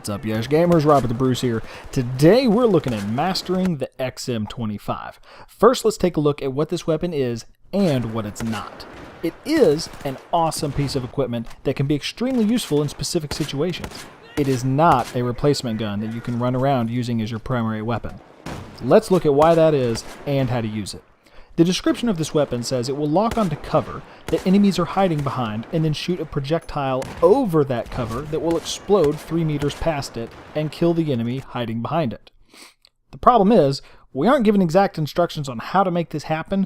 What's up, Yes Gamers? Robert the Bruce here. Today we're looking at mastering the XM25. First, let's take a look at what this weapon is and what it's not. It is an awesome piece of equipment that can be extremely useful in specific situations. It is not a replacement gun that you can run around using as your primary weapon. Let's look at why that is and how to use it. The description of this weapon says it will lock onto cover that enemies are hiding behind and then shoot a projectile over that cover that will explode 3 meters past it and kill the enemy hiding behind it. The problem is, we aren't given exact instructions on how to make this happen,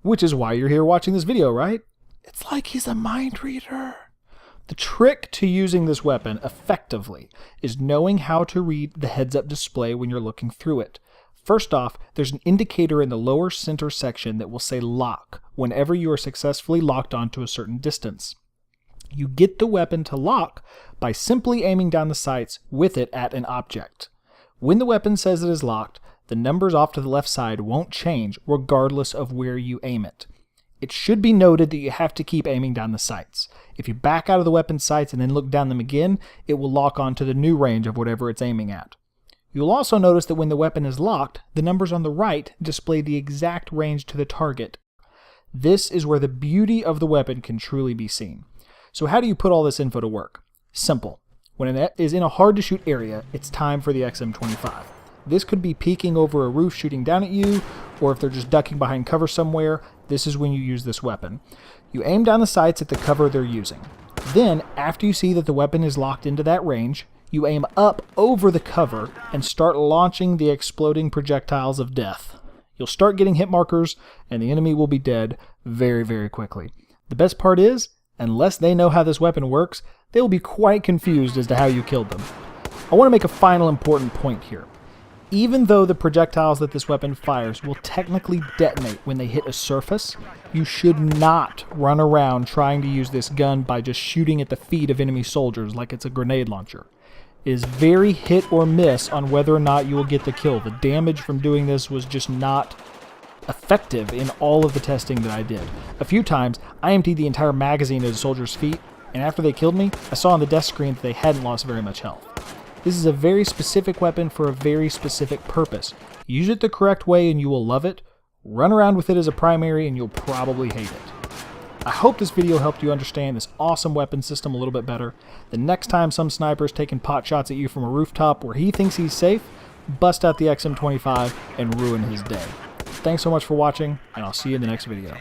which is why you're here watching this video, right? It's like he's a mind reader. The trick to using this weapon effectively is knowing how to read the heads-up display when you're looking through it. First off, there's an indicator in the lower center section that will say lock whenever you are successfully locked onto a certain distance. You get the weapon to lock by simply aiming down the sights with it at an object. When the weapon says it is locked, the numbers off to the left side won't change regardless of where you aim it. It should be noted that you have to keep aiming down the sights. If you back out of the weapon's sights and then look down them again, it will lock onto the new range of whatever it's aiming at. You'll also notice that when the weapon is locked, the numbers on the right display the exact range to the target. This is where the beauty of the weapon can truly be seen. So how do you put all this info to work? Simple. When it is in a hard-to-shoot area, it's time for the XM25. This could be peeking over a roof shooting down at you, or if they're just ducking behind cover somewhere, this is when you use this weapon. You aim down the sights at the cover they're using. Then, after you see that the weapon is locked into that range, you aim up over the cover and start launching the exploding projectiles of death. You'll start getting hit markers, and the enemy will be dead very, very quickly. The best part is, unless they know how this weapon works, they will be quite confused as to how you killed them. I want to make a final important point here. Even though the projectiles that this weapon fires will technically detonate when they hit a surface, you should not run around trying to use this gun by just shooting at the feet of enemy soldiers like it's a grenade launcher. It is very hit or miss on whether or not you will get the kill. The damage from doing this was just not effective in all of the testing that I did. A few times, I emptied the entire magazine at a soldier's feet, and after they killed me, I saw on the death screen that they hadn't lost very much health. This is a very specific weapon for a very specific purpose. Use it the correct way and you will love it. Run around with it as a primary and you'll probably hate it. I hope this video helped you understand this awesome weapon system a little bit better. The next time some sniper's taking pot shots at you from a rooftop where he thinks he's safe, bust out the XM25 and ruin his day. Thanks so much for watching, and I'll see you in the next video.